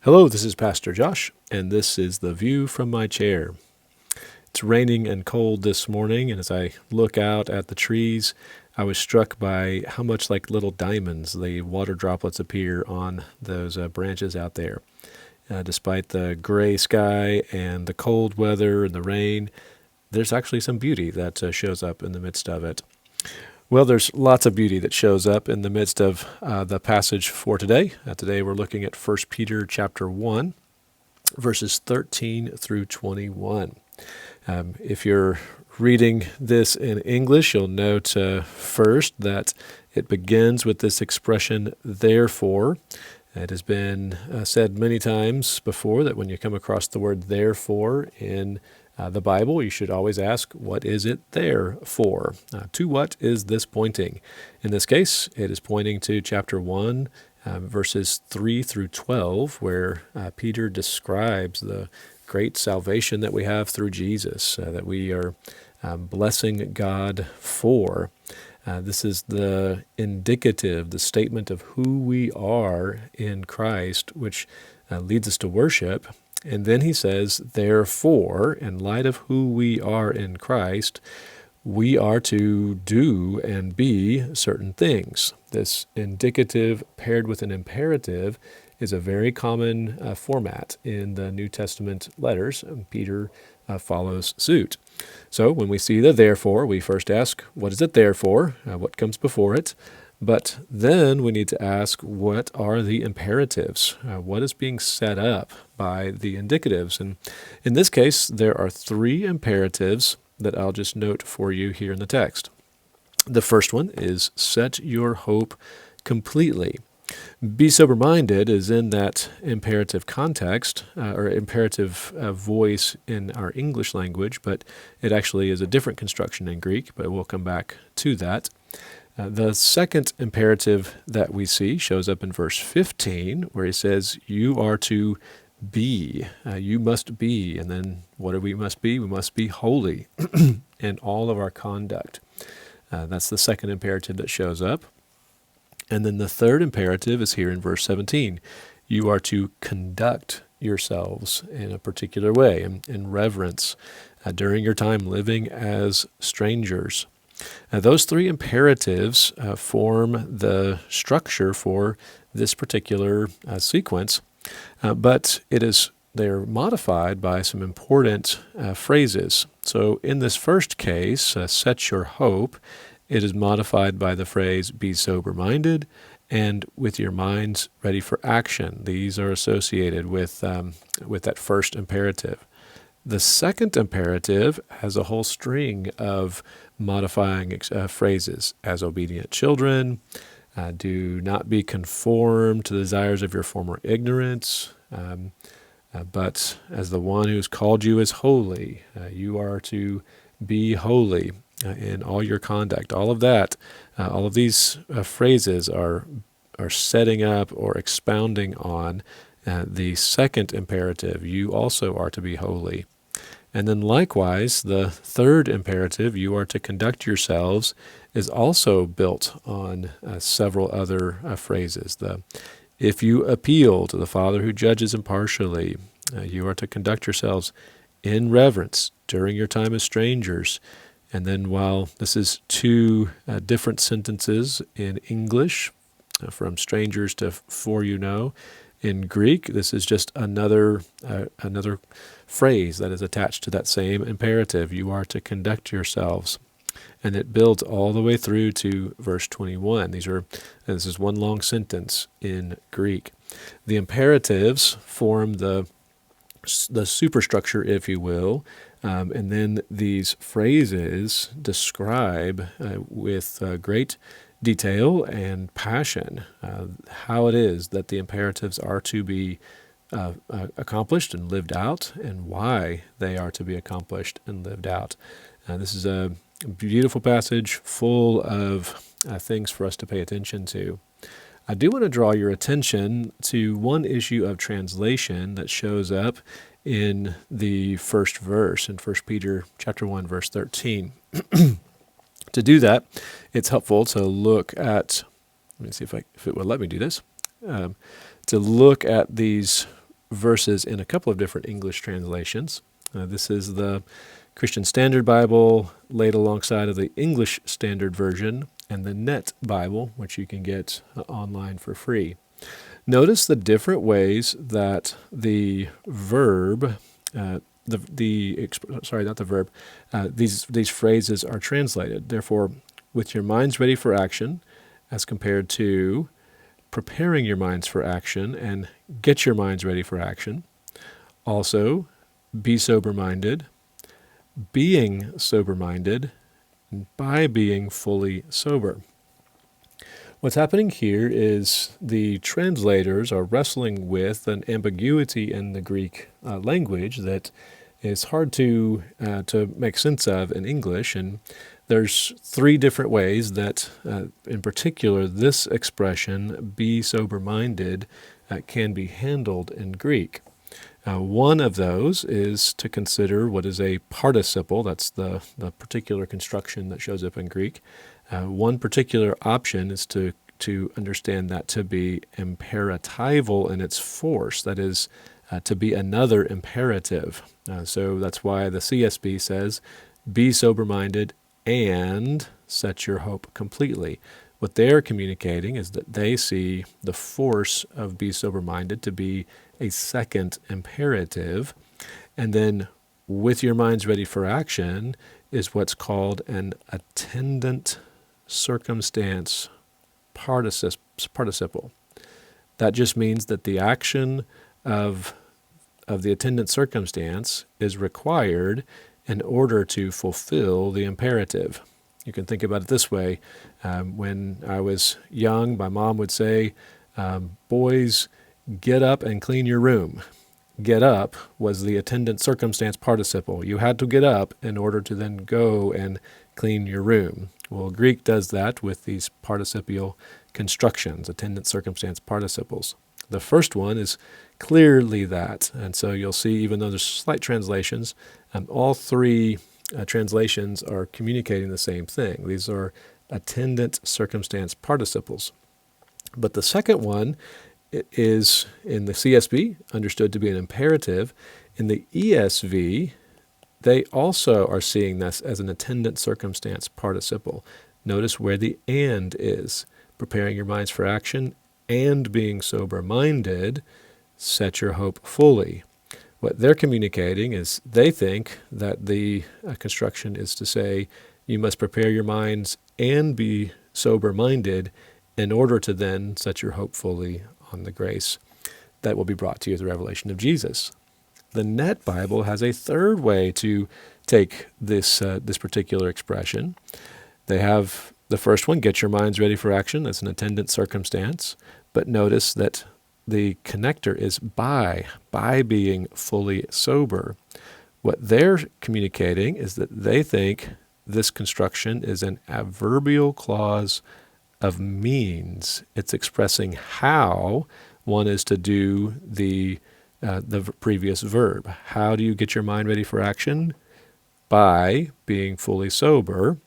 Hello, this is Pastor Josh, and this is the view from my chair. It's raining and cold this morning, and as I look out at the trees, I was struck by how much like little diamonds the water droplets appear on those branches out there. Despite the gray sky and the cold weather and the rain, there's actually some beauty that shows up in the midst of it. Well, there's lots of beauty that shows up in the midst of the passage for today. Today we're looking at 1 Peter chapter 1, verses 13 through 21. If you're reading this in English, you'll note first that it begins with this expression, therefore. It has been said many times before that when you come across the word therefore in the Bible, you should always ask, what is it there for? To what is this pointing? In this case, it is pointing to chapter 1, verses 3 through 12, where Peter describes the great salvation that we have through Jesus, that we are blessing God for. This is the indicative, the statement of who we are in Christ, which leads us to worship. And then he says, therefore, in light of who we are in Christ, we are to do and be certain things. This indicative paired with an imperative is a very common format in the New Testament letters, and Peter follows suit. So when we see the therefore, we first ask, what is it there for? What comes before it? But then we need to ask, what are the imperatives? What is being set up by the indicatives? And in this case, there are three imperatives that I'll just note for you here in the text. The first one is set your hope completely. Be sober-minded is in that imperative context, or imperative voice in our English language, but it actually is a different construction in Greek, but we'll come back to that. The second imperative that we see shows up in verse 15, where he says, you are to be, you must be, and then what do we must be? We must be holy in all of our conduct. That's the second imperative that shows up. And then the third imperative is here in verse 17. You are to conduct yourselves in a particular way, in reverence, during your time living as strangers. Those three imperatives form the structure for this particular sequence, but they're modified by some important phrases. So in this first case, set your hope, it is modified by the phrase be sober-minded and with your minds ready for action. These are associated with that first imperative. The second imperative has a whole string of modifying phrases. As obedient children, do not be conformed to the desires of your former ignorance, but as the one who's called you is holy, you are to be holy in all your conduct. All of that, all of these phrases are setting up or expounding on the second imperative, you also are to be holy. And then likewise, the third imperative, you are to conduct yourselves, is also built on several other phrases. If you appeal to the Father who judges impartially, you are to conduct yourselves in reverence during your time as strangers. And then while this is two different sentences in English, from strangers to for you know, in Greek, this is just another phrase that is attached to that same imperative. You are to conduct yourselves. And it builds all the way through to verse 21. This is one long sentence in Greek. The imperatives form the superstructure, if you will, and then these phrases describe with great detail and passion how it is that the imperatives are to be accomplished and lived out, and why they are to be accomplished and lived out. This is a beautiful passage full of things for us to pay attention to. I do want to draw your attention to one issue of translation that shows up in the first verse in 1 Peter chapter 1, verse 13. To do that, it's helpful to look at, let me see if it will let me do this, to look at these verses in a couple of different English translations. This is the Christian Standard Bible laid alongside of the English Standard Version and the Net Bible, which you can get online for free. Notice the different ways that the verb, these phrases are translated. Therefore, with your minds ready for action, as compared to preparing your minds for action and get your minds ready for action. Also, be sober-minded, being sober-minded, and by being fully sober. What's happening here is the translators are wrestling with an ambiguity in the Greek language that is hard to make sense of in English, and there's three different ways that, in particular, this expression, be sober-minded, can be handled in Greek. One of those is to consider what is a participle. That's the particular construction that shows up in Greek. One particular option is to understand that to be imperatival in its force, that is, to be another imperative. So that's why the CSB says, be sober-minded and set your hope completely. What they're communicating is that they see the force of be sober-minded to be a second imperative, and then with your minds ready for action is what's called an attendant circumstance participle. That just means that the action of the attendant circumstance is required in order to fulfill the imperative. You can think about it this way. When I was young, my mom would say, boys, get up and clean your room. Get up was the attendant circumstance participle. You had to get up in order to then go and clean your room. Well, Greek does that with these participial constructions, attendant circumstance participles. The first one is clearly that, and so you'll see, even though there's slight translations, all three translations are communicating the same thing. These are attendant circumstance participles. But the second one is, in the CSB, understood to be an imperative. In the ESV, they also are seeing this as an attendant circumstance participle. Notice where the and is. Preparing your minds for action and being sober-minded, set your hope fully. What they're communicating is they think that the construction is to say you must prepare your minds and be sober-minded in order to then set your hope fully on the grace that will be brought to you as the revelation of Jesus. The Net Bible has a third way to take this particular expression. They have the first one, get your minds ready for action. That's an attendant circumstance. But notice that the connector is by being fully sober. What they're communicating is that they think this construction is an adverbial clause of means. It's expressing how one is to do the previous verb. How do you get your mind ready for action? By being fully sober.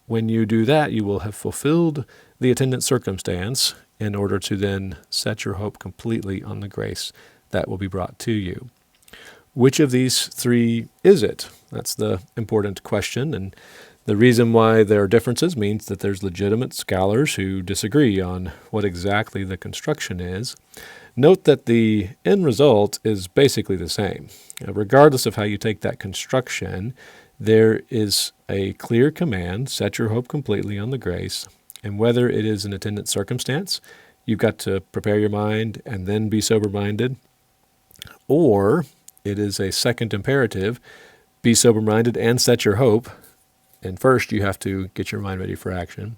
When you do that, you will have fulfilled the attendant circumstance in order to then set your hope completely on the grace that will be brought to you. Which of these three is it? That's the important question, and the reason why there are differences means that there's legitimate scholars who disagree on what exactly the construction is. Note that the end result is basically the same. Regardless of how you take that construction, there is a clear command, set your hope completely on the grace, and whether it is an attendant circumstance, you've got to prepare your mind and then be sober-minded, or it is a second imperative, be sober-minded and set your hope, and first you have to get your mind ready for action.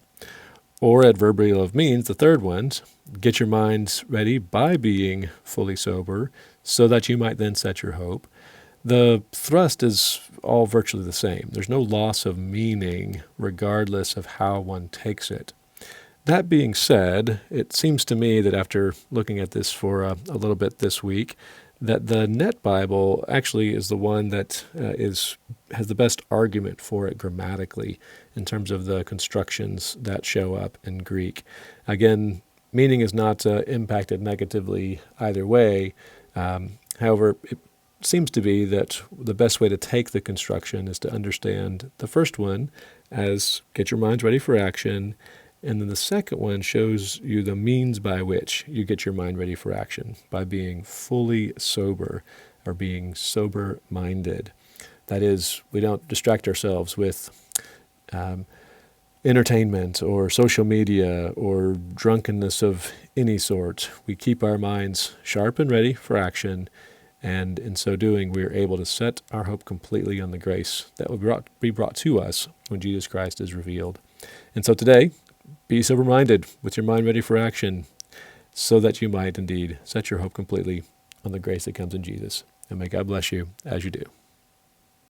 Or adverbial of means, the third one, get your minds ready by being fully sober so that you might then set your hope. The thrust is all virtually the same. There's no loss of meaning regardless of how one takes it. That being said, it seems to me that after looking at this for a little bit this week, that the Net Bible actually is the one that has the best argument for it grammatically in terms of the constructions that show up in Greek. Again, meaning is not impacted negatively either way. However, it seems to be that the best way to take the construction is to understand the first one as get your minds ready for action, and then the second one shows you the means by which you get your mind ready for action, by being fully sober or being sober-minded. That is, we don't distract ourselves with entertainment or social media or drunkenness of any sort. We keep our minds sharp and ready for action, and in so doing, we are able to set our hope completely on the grace that will be brought to us when Jesus Christ is revealed. And so today, be sober-minded with your mind ready for action so that you might indeed set your hope completely on the grace that comes in Jesus. And may God bless you as you do.